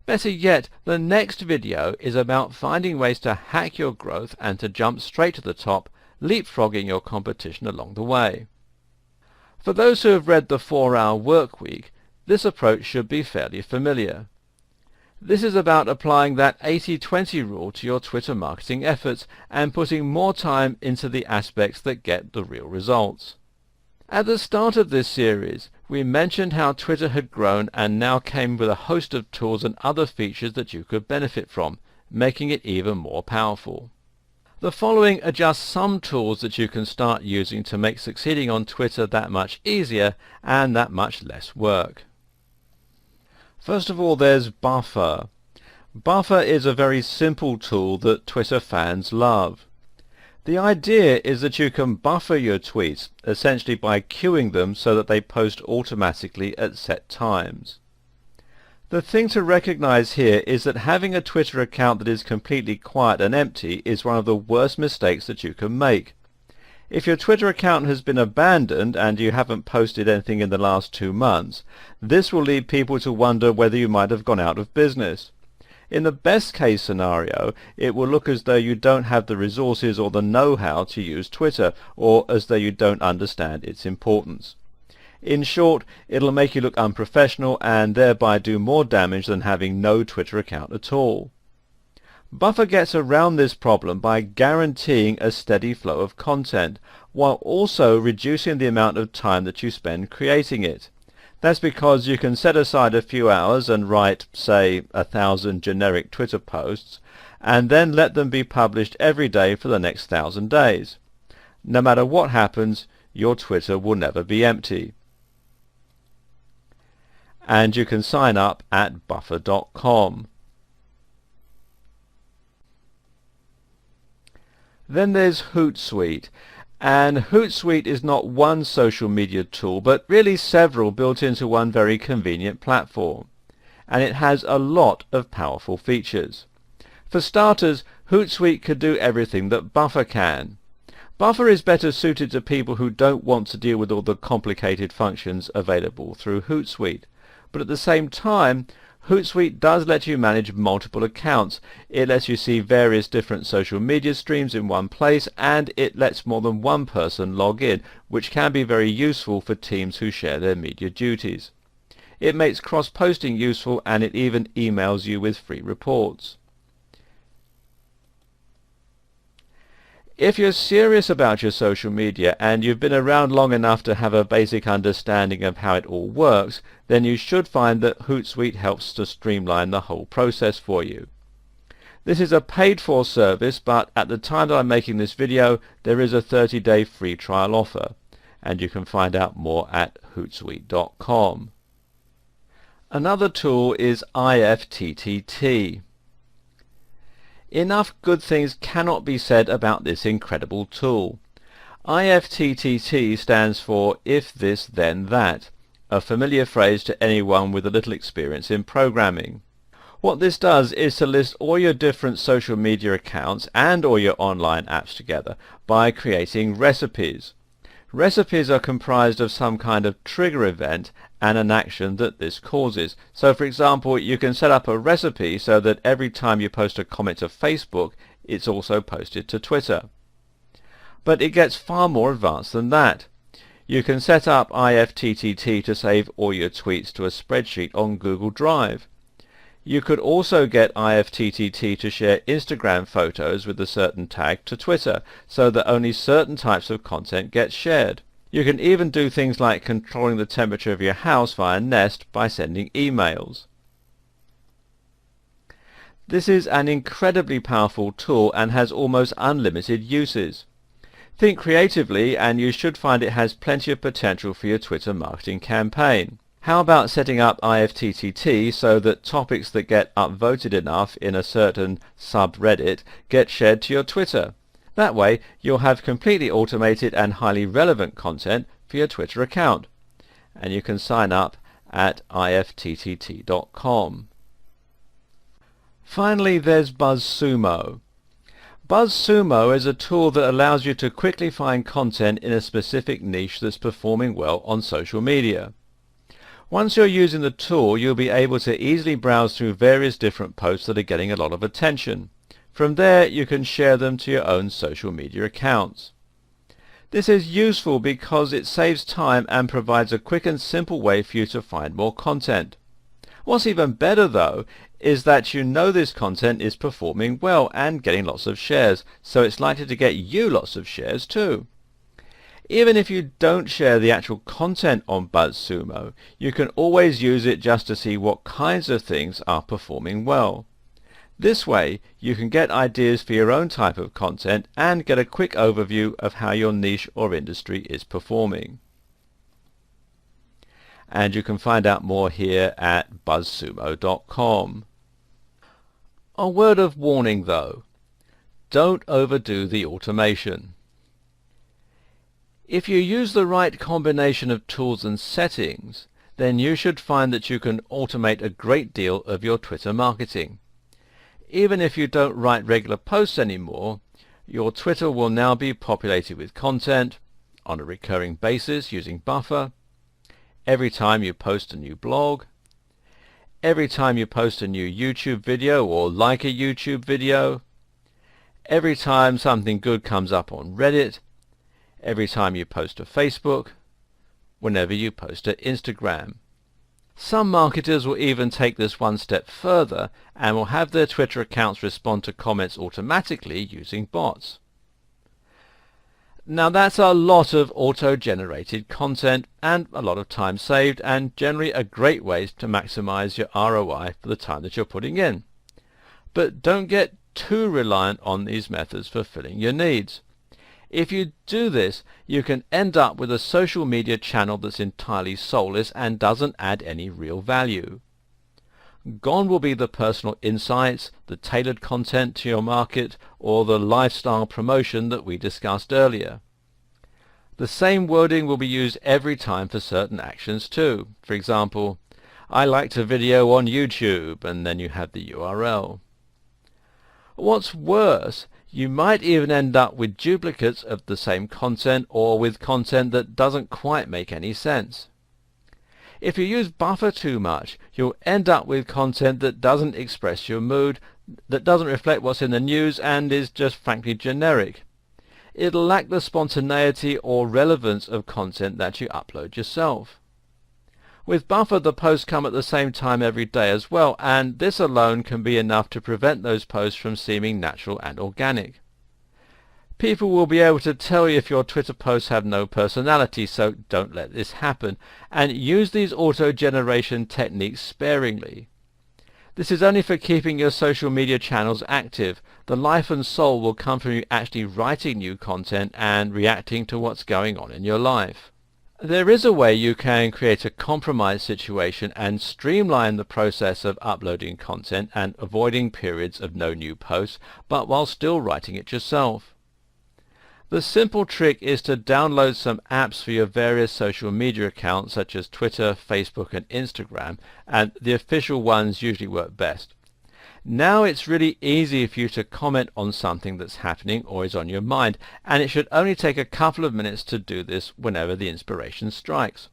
Better yet, the next video is about finding ways to hack your growth and to jump straight to the top, leapfrogging your competition along the way. For those who have read The 4-Hour Workweek, this approach should be fairly familiar. This is about applying that 80-20 rule to your Twitter marketing efforts and putting more time into the aspects that get the real results. At the start of this series, we mentioned how Twitter had grown and now came with a host of tools and other features that you could benefit from, making it even more powerful. The following are just some tools that you can start using to make succeeding on Twitter that much easier and that much less work. First of all, there's Buffer. Buffer is a very simple tool that Twitter fans love. The idea is that you can buffer your tweets, essentially by queuing them so that they post automatically at set times. The thing to recognize here is that having a Twitter account that is completely quiet and empty is one of the worst mistakes that you can make. If your Twitter account has been abandoned and you haven't posted anything in the last 2 months, this will lead people to wonder whether you might have gone out of business. In the best case scenario, it will look as though you don't have the resources or the know-how to use Twitter, or as though you don't understand its importance. In short, it'll make you look unprofessional and thereby do more damage than having no Twitter account at all. Buffer gets around this problem by guaranteeing a steady flow of content, while also reducing the amount of time that you spend creating it. That's because you can set aside a few hours and write, say, 1,000 generic Twitter posts, and then let them be published every day for the next 1,000 days. No matter what happens, your Twitter will never be empty. And you can sign up at buffer.com. Then there's Hootsuite. And Hootsuite is not one social media tool, but really several built into one very convenient platform. And it has a lot of powerful features. For starters, Hootsuite could do everything that Buffer can. Buffer is better suited to people who don't want to deal with all the complicated functions available through Hootsuite. But at the same time, Hootsuite does let you manage multiple accounts. It lets you see various different social media streams in one place, and it lets more than one person log in, which can be very useful for teams who share their media duties. It makes cross-posting useful, and it even emails you with free reports. If you're serious about your social media and you've been around long enough to have a basic understanding of how it all works, then you should find that Hootsuite helps to streamline the whole process for you. This is a paid-for service, but at the time that I'm making this video, there is a 30-day free trial offer, and you can find out more at hootsuite.com. Another tool is IFTTT. Enough good things cannot be said about this incredible tool. IFTTT stands for If This Then That, a familiar phrase to anyone with a little experience in programming. What this does is to list all your different social media accounts and all your online apps together by creating recipes. Recipes are comprised of some kind of trigger event and an action that this causes. So for example, you can set up a recipe so that every time you post a comment to Facebook, it's also posted to Twitter. But it gets far more advanced than that. You can set up IFTTT to save all your tweets to a spreadsheet on Google Drive. You could also get IFTTT to share Instagram photos with a certain tag to Twitter, so that only certain types of content get shared. You can even do things like controlling the temperature of your house via Nest by sending emails. This is an incredibly powerful tool and has almost unlimited uses. Think creatively and you should find it has plenty of potential for your Twitter marketing campaign. How about setting up IFTTT so that topics that get upvoted enough in a certain subreddit get shared to your Twitter? That way you'll have completely automated and highly relevant content for your Twitter account. And you can sign up at ifttt.com. Finally, there's BuzzSumo. BuzzSumo is a tool that allows you to quickly find content in a specific niche that's performing well on social media. Once you're using the tool, you'll be able to easily browse through various different posts that are getting a lot of attention. From there, you can share them to your own social media accounts. This is useful because it saves time and provides a quick and simple way for you to find more content. What's even better, though, is that you know this content is performing well and getting lots of shares, so it's likely to get you lots of shares too. Even if you don't share the actual content on BuzzSumo, you can always use it just to see what kinds of things are performing well. This way, you can get ideas for your own type of content and get a quick overview of how your niche or industry is performing. And you can find out more here at buzzsumo.com. A word of warning though. don't overdo the automation. If you use the right combination of tools and settings, then you should find that you can automate a great deal of your Twitter marketing. Even if you don't write regular posts anymore, your Twitter will now be populated with content on a recurring basis using Buffer, every time you post a new blog, every time you post a new YouTube video or like a YouTube video, every time something good comes up on Reddit, every time you post to Facebook, whenever you post to Instagram. Some marketers will even take this one step further and will have their Twitter accounts respond to comments automatically using bots. Now that's a lot of auto-generated content and a lot of time saved, and generally a great way to maximize your ROI for the time that you're putting in. But don't get too reliant on these methods for filling your needs. If you do this, you can end up with a social media channel that's entirely soulless and doesn't add any real value. Gone will be the personal insights, the tailored content to your market, or the lifestyle promotion that we discussed earlier. The same wording will be used every time for certain actions too. For example, I liked a video on YouTube, and then you have the URL. What's worse, you might even end up with duplicates of the same content, or with content that doesn't quite make any sense. If you use Buffer too much, you'll end up with content that doesn't express your mood, that doesn't reflect what's in the news, and is just frankly generic. It'll lack the spontaneity or relevance of content that you upload yourself. With Buffer, the posts come at the same time every day as well, and this alone can be enough to prevent those posts from seeming natural and organic. People will be able to tell you if your Twitter posts have no personality, so don't let this happen, and use these auto-generation techniques sparingly. This is only for keeping your social media channels active. The life and soul will come from you actually writing new content and reacting to what's going on in your life. There is a way you can create a compromise situation and streamline the process of uploading content and avoiding periods of no new posts, but while still writing it yourself. The simple trick is to download some apps for your various social media accounts such as Twitter, Facebook and Instagram, and the official ones usually work best. Now it's really easy for you to comment on something that's happening or is on your mind, and it should only take a couple of minutes to do this whenever the inspiration strikes.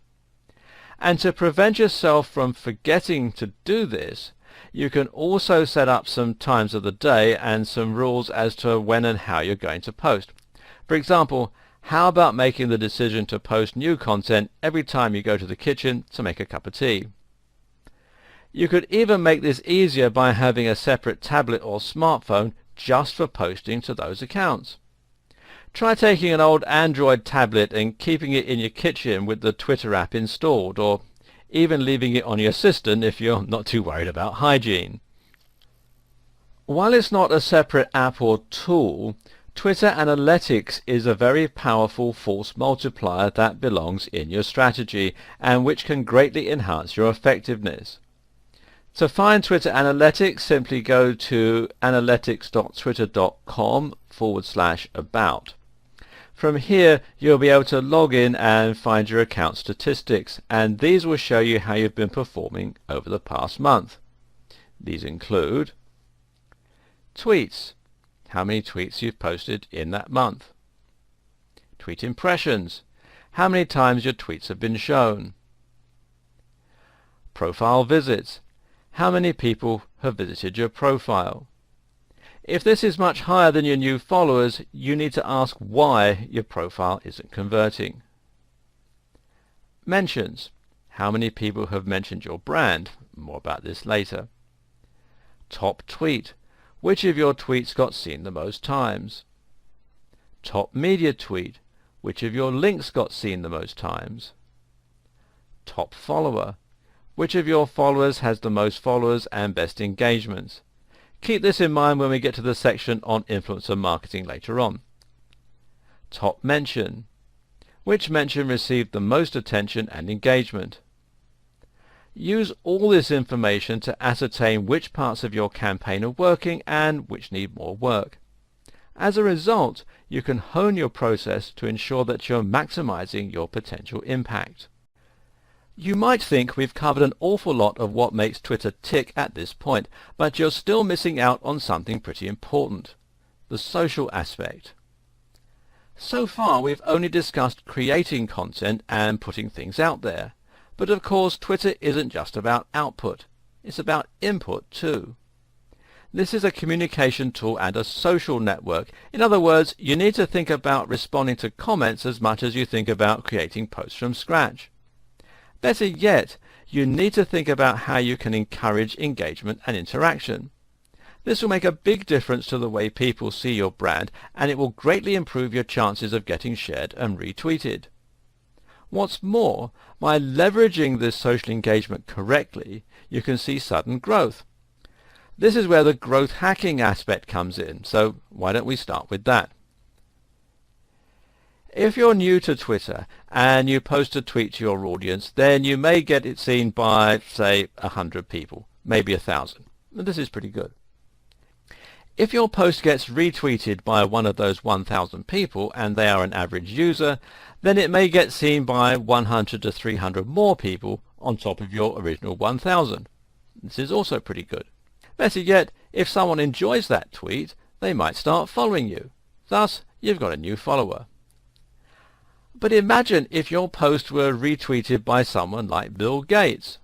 And to prevent yourself from forgetting to do this, you can also set up some times of the day and some rules as to when and how you're going to post. For example, how about making the decision to post new content every time you go to the kitchen to make a cup of tea? You could even make this easier by having a separate tablet or smartphone just for posting to those accounts. Try taking an old Android tablet and keeping it in your kitchen with the Twitter app installed, or even leaving it on your assistant if you're not too worried about hygiene. While it's not a separate app or tool, Twitter Analytics is a very powerful force multiplier that belongs in your strategy and which can greatly enhance your effectiveness. To find Twitter Analytics, simply go to analytics.twitter.com/about. From here, you'll be able to log in and find your account statistics, and these will show you how you've been performing over the past month. These include tweets, how many tweets you've posted in that month. Tweet impressions, how many times your tweets have been shown. Profile visits, how many people have visited your profile. If this is much higher than your new followers, you need to ask why your profile isn't converting. Mentions, how many people have mentioned your brand. More about this later. Top tweet, which of your tweets got seen the most times? Top media tweet, which of your links got seen the most times? Top follower, which of your followers has the most followers and best engagements? Keep this in mind when we get to the section on influencer marketing later on. Top mention, which mention received the most attention and engagement? Use all this information to ascertain which parts of your campaign are working and which need more work. As a result, you can hone your process to ensure that you're maximizing your potential impact. You might think we've covered an awful lot of what makes Twitter tick at this point, but you're still missing out on something pretty important: the social aspect. So far we've only discussed creating content and putting things out there, but of course Twitter isn't just about output, it's about input too. This is a communication tool and a social network. In other words, you need to think about responding to comments as much as you think about creating posts from scratch. Better yet, you need to think about how you can encourage engagement and interaction. This will make a big difference to the way people see your brand, and it will greatly improve your chances of getting shared and retweeted. What's more, by leveraging this social engagement correctly, you can see sudden growth. This is where the growth hacking aspect comes in, so why don't we start with that? If you're new to Twitter and you post a tweet to your audience, then you may get it seen by, say, 100 people, maybe 1,000. This is pretty good. If your post gets retweeted by one of those 1,000 people and they are an average user, then it may get seen by 100 to 300 more people on top of your original 1,000. This is also pretty good. Better yet, if someone enjoys that tweet, they might start following you. Thus, you've got a new follower. But imagine if your post were retweeted by someone like Bill Gates.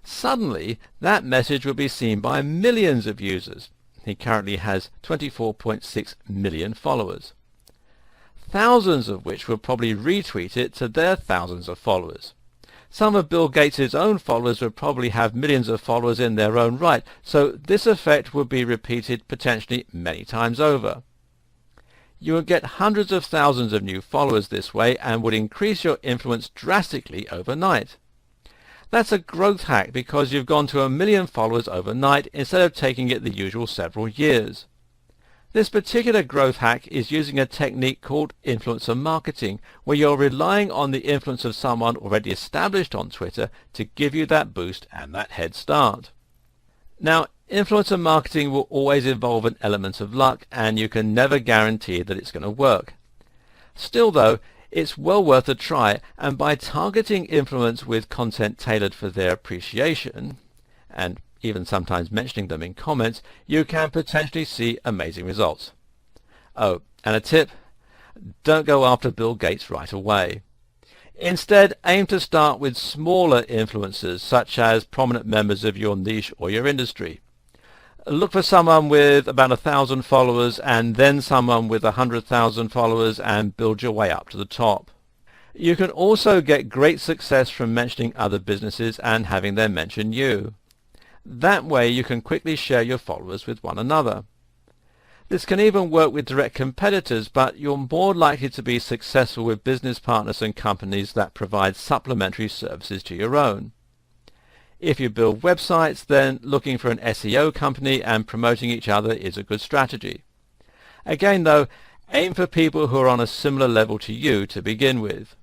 Suddenly, that message would be seen by millions of users. He currently has 24.6 million followers, thousands of which would probably retweet it to their thousands of followers. Some of Bill Gates' own followers would probably have millions of followers in their own right, so this effect would be repeated potentially many times over. You would get hundreds of thousands of new followers this way and would increase your influence drastically overnight. That's a growth hack because you've gone to 1 million followers overnight instead of taking it the usual several years. This particular growth hack is using a technique called influencer marketing, where you're relying on the influence of someone already established on Twitter to give you that boost and that head start. Now, influencer marketing will always involve an element of luck, and you can never guarantee that it's going to work. Still though, it's well worth a try, and by targeting influence with content tailored for their appreciation, and even sometimes mentioning them in comments, you can potentially see amazing results. Oh, and a tip: don't go after Bill Gates right away. Instead, aim to start with smaller influencers, such as prominent members of your niche or your industry. Look for someone with about 1,000 followers and then someone with 100,000 followers and build your way up to the top. You can also get great success from mentioning other businesses and having them mention you. That way you can quickly share your followers with one another. This can even work with direct competitors, but you're more likely to be successful with business partners and companies that provide supplementary services to your own. If you build websites, then looking for an SEO company and promoting each other is a good strategy. Again though, aim for people who are on a similar level to you to begin with.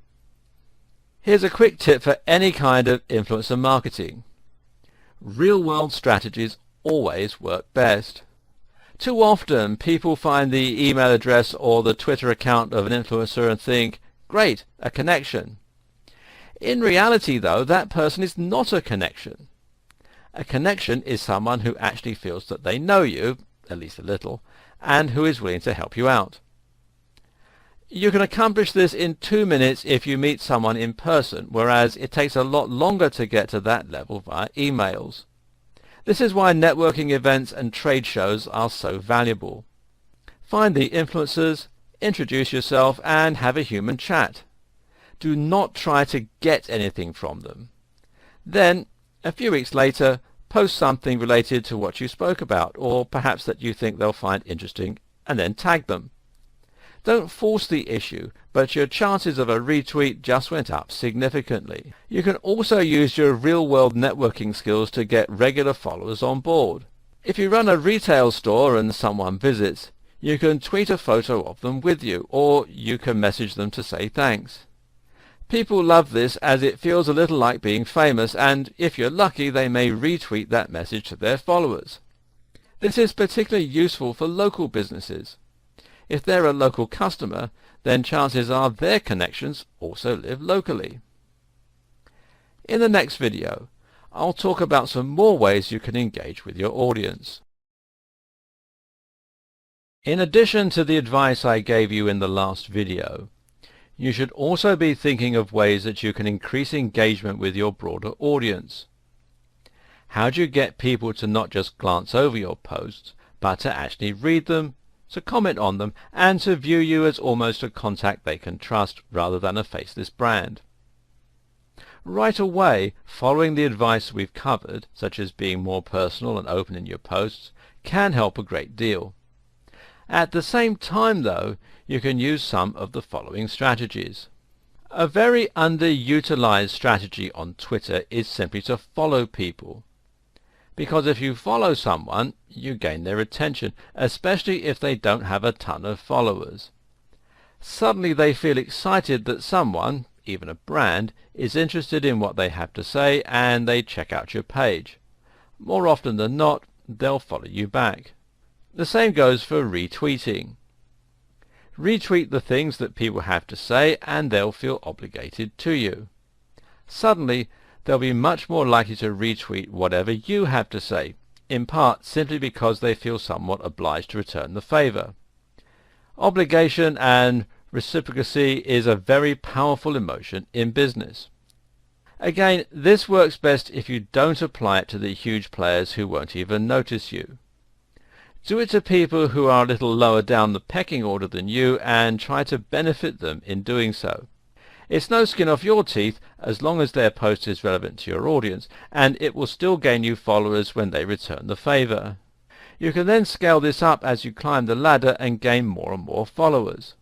Here's a quick tip for any kind of influencer marketing. Real-world strategies always work best. Too often people find the email address or the Twitter account of an influencer and think, great, a connection. In reality though, that person is not a connection. A connection is someone who actually feels that they know you, at least a little, and who is willing to help you out. You can accomplish this in 2 minutes if you meet someone in person, whereas it takes a lot longer to get to that level via emails. This is why networking events and trade shows are so valuable. Find the influencers, introduce yourself, and have a human chat. Do not try to get anything from them. Then, a few weeks later, post something related to what you spoke about, or perhaps that you think they'll find interesting, and then tag them. Don't force the issue, but your chances of a retweet just went up significantly. You can also use your real-world networking skills to get regular followers on board. If you run a retail store and someone visits, you can tweet a photo of them with you, or you can message them to say thanks. People love this as it feels a little like being famous, and if you're lucky they may retweet that message to their followers. This is particularly useful for local businesses. If they're a local customer, then chances are their connections also live locally. In the next video, I'll talk about some more ways you can engage with your audience. In addition to the advice I gave you in the last video, you should also be thinking of ways that you can increase engagement with your broader audience. How do you get people to not just glance over your posts, but to actually read them, to comment on them, and to view you as almost a contact they can trust rather than a faceless brand? Right away, following the advice we've covered, such as being more personal and open in your posts, can help a great deal. At the same time, though, you can use some of the following strategies. A very underutilized strategy on Twitter is simply to follow people. Because if you follow someone, you gain their attention, especially if they don't have a ton of followers. Suddenly they feel excited that someone, even a brand, is interested in what they have to say, and they check out your page. More often than not, they'll follow you back. The same goes for retweeting. Retweet the things that people have to say, and they'll feel obligated to you. Suddenly, they'll be much more likely to retweet whatever you have to say, in part simply because they feel somewhat obliged to return the favor. Obligation and reciprocity is a very powerful emotion in business. Again, this works best if you don't apply it to the huge players who won't even notice you. Do it to people who are a little lower down the pecking order than you, and try to benefit them in doing so. It's no skin off your teeth as long as their post is relevant to your audience, and it will still gain you followers when they return the favor. You can then scale this up as you climb the ladder and gain more and more followers.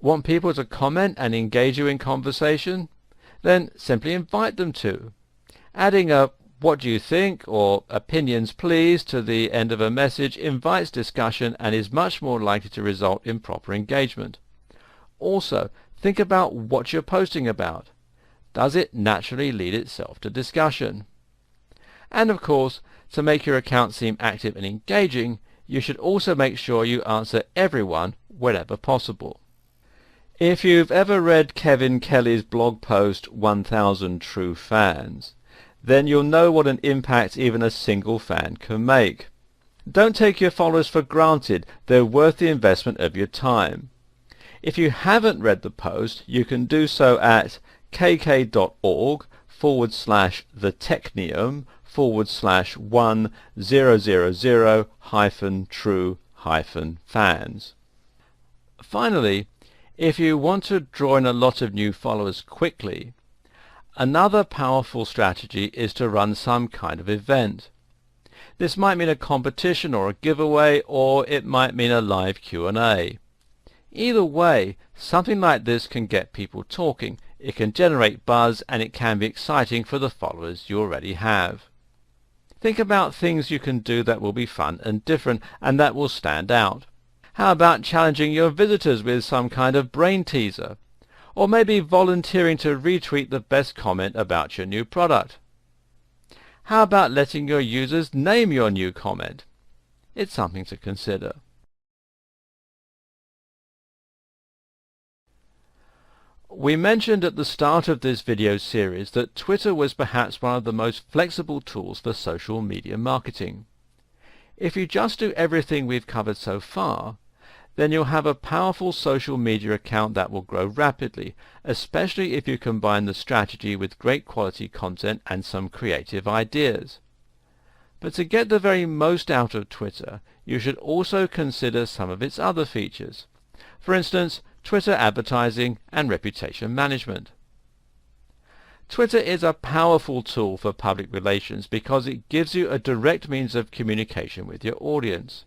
Want people to comment and engage you in conversation? Then simply invite them to. Adding a "What do you think?" or "Opinions please" to the end of a message invites discussion and is much more likely to result in proper engagement. Also, think about what you're posting about. Does it naturally lead itself to discussion? And of course, to make your account seem active and engaging, you should also make sure you answer everyone wherever possible. If you've ever read Kevin Kelly's blog post 1000 True Fans, then you'll know what an impact even a single fan can make. Don't take your followers for granted. They're worth the investment of your time. If you haven't read the post, you can do so at kk.org/the-technium/1000-true-fans. Finally, if you want to draw in a lot of new followers quickly, another powerful strategy is to run some kind of event. This might mean a competition or a giveaway, or it might mean a live Q&A. Either way, something like this can get people talking, it can generate buzz, and it can be exciting for the followers you already have. Think about things you can do that will be fun and different, and that will stand out. How about challenging your visitors with some kind of brain teaser? Or maybe volunteering to retweet the best comment about your new product? How about letting your users name your new comment? It's something to consider. We mentioned at the start of this video series that Twitter was perhaps one of the most flexible tools for social media marketing. If you just do everything we've covered so far, then you'll have a powerful social media account that will grow rapidly, especially if you combine the strategy with great quality content and some creative ideas. But to get the very most out of Twitter, you should also consider some of its other features. For instance, Twitter advertising and reputation management. Twitter is a powerful tool for public relations because it gives you a direct means of communication with your audience.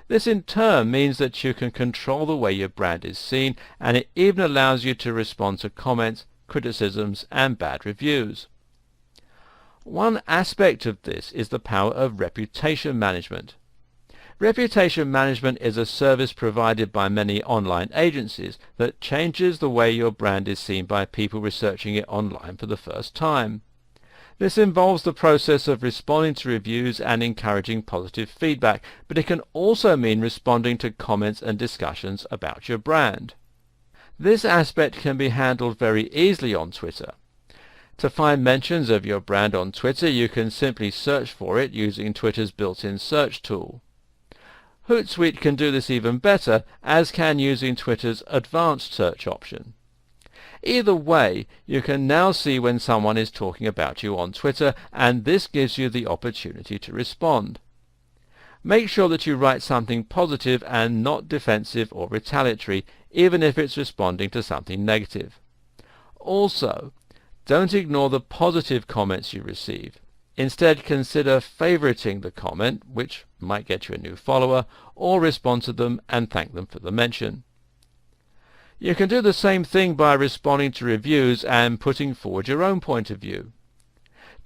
This in turn means that you can control the way your brand is seen, and it even allows you to respond to comments, criticisms, and bad reviews. One aspect of this is the power of reputation management. Reputation management is a service provided by many online agencies that changes the way your brand is seen by people researching it online for the first time. This involves the process of responding to reviews and encouraging positive feedback, but it can also mean responding to comments and discussions about your brand. This aspect can be handled very easily on Twitter. To find mentions of your brand on Twitter, you can simply search for it using Twitter's built-in search tool. Hootsuite can do this even better, as can using Twitter's advanced search option. Either way, you can now see when someone is talking about you on Twitter, and this gives you the opportunity to respond. Make sure that you write something positive and not defensive or retaliatory, even if it's responding to something negative. Also, don't ignore the positive comments you receive. Instead, consider favoriting the comment, which might get you a new follower, or respond to them and thank them for the mention. You can do the same thing by responding to reviews and putting forward your own point of view.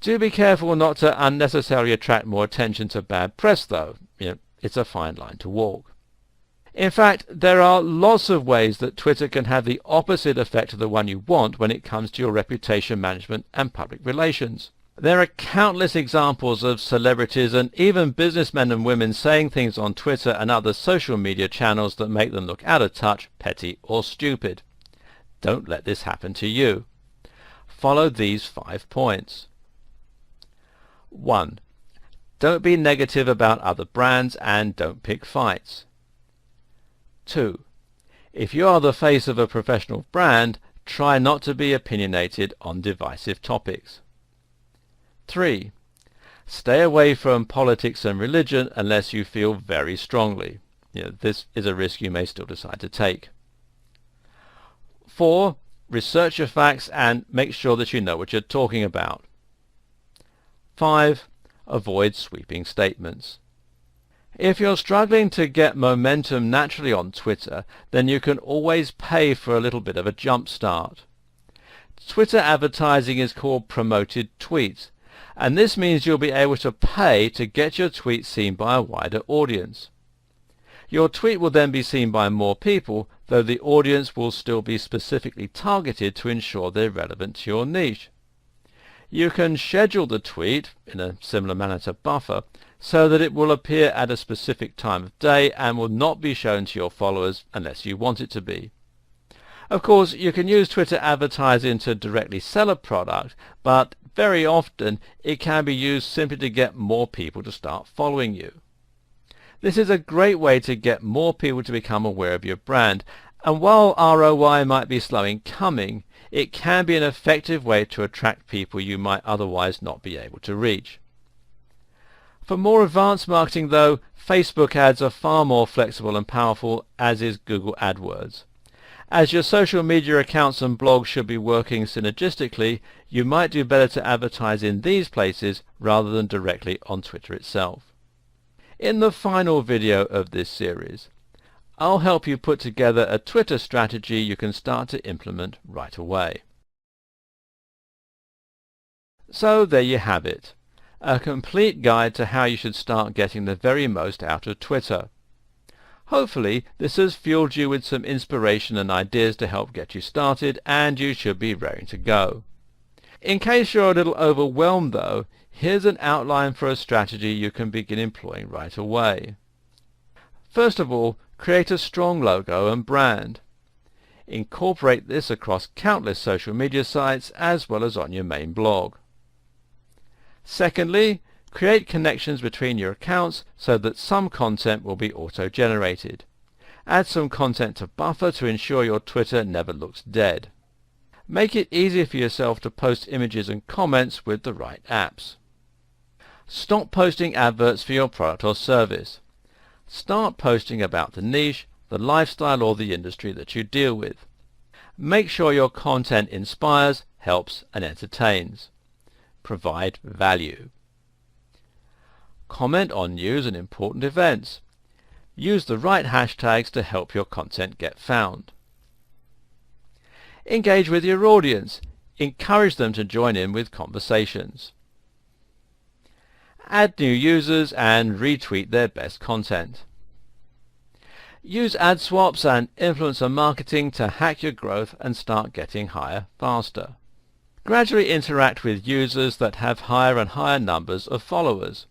Do be careful not to unnecessarily attract more attention to bad press, though. It's a fine line to walk. In fact, there are lots of ways that Twitter can have the opposite effect of the one you want when it comes to your reputation management and public relations. There are countless examples of celebrities and even businessmen and women saying things on Twitter and other social media channels that make them look out of touch, petty, or stupid. Don't let this happen to you. Follow these 5 points. 1. Don't be negative about other brands and don't pick fights. 2. If you are the face of a professional brand, try not to be opinionated on divisive topics. 3. Stay away from politics and religion unless you feel very strongly. This is a risk you may still decide to take. 4. Research your facts and make sure that you know what you're talking about. 5. Avoid sweeping statements. If you're struggling to get momentum naturally on Twitter, then you can always pay for a little bit of a jump start. Twitter advertising is called promoted tweets, and this means you'll be able to pay to get your tweet seen by a wider audience. Your tweet will then be seen by more people, though the audience will still be specifically targeted to ensure they're relevant to your niche. You can schedule the tweet, in a similar manner to Buffer, so that it will appear at a specific time of day and will not be shown to your followers unless you want it to be. Of course, you can use Twitter advertising to directly sell a product, but very often it can be used simply to get more people to start following you. This is a great way to get more people to become aware of your brand, and while ROI might be slow in coming, it can be an effective way to attract people you might otherwise not be able to reach. For more advanced marketing, though, Facebook ads are far more flexible and powerful, as is Google AdWords. As your social media accounts and blogs should be working synergistically, you might do better to advertise in these places rather than directly on Twitter itself. In the final video of this series, I'll help you put together a Twitter strategy you can start to implement right away. So there you have it, a complete guide to how you should start getting the very most out of Twitter. Hopefully this has fueled you with some inspiration and ideas to help get you started, and you should be raring to go. In case you're a little overwhelmed though, here's an outline for a strategy you can begin employing right away. First of all, create a strong logo and brand. Incorporate this across countless social media sites as well as on your main blog. Secondly, create connections between your accounts so that some content will be auto-generated. Add some content to Buffer to ensure your Twitter never looks dead. Make it easy for yourself to post images and comments with the right apps. Stop posting adverts for your product or service. Start posting about the niche, the lifestyle or the industry that you deal with. Make sure your content inspires, helps and entertains. Provide value. Comment on news and important events. Use the right hashtags to help your content get found. Engage with your audience. Encourage them to join in with conversations. Add new users and retweet their best content. Use ad swaps and influencer marketing to hack your growth and start getting higher faster. Gradually interact with users that have higher and higher numbers of followers.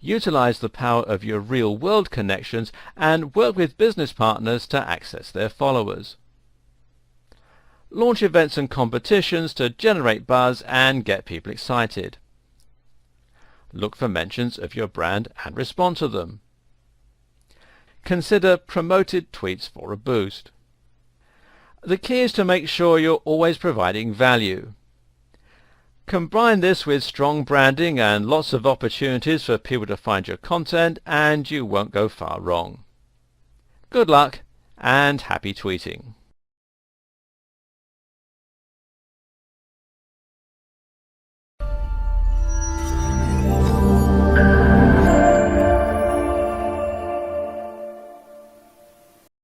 Utilize the power of your real-world connections and work with business partners to access their followers. Launch events and competitions to generate buzz and get people excited. Look for mentions of your brand and respond to them. Consider promoted tweets for a boost. The key is to make sure you're always providing value. Combine this with strong branding and lots of opportunities for people to find your content, and you won't go far wrong. Good luck and happy tweeting!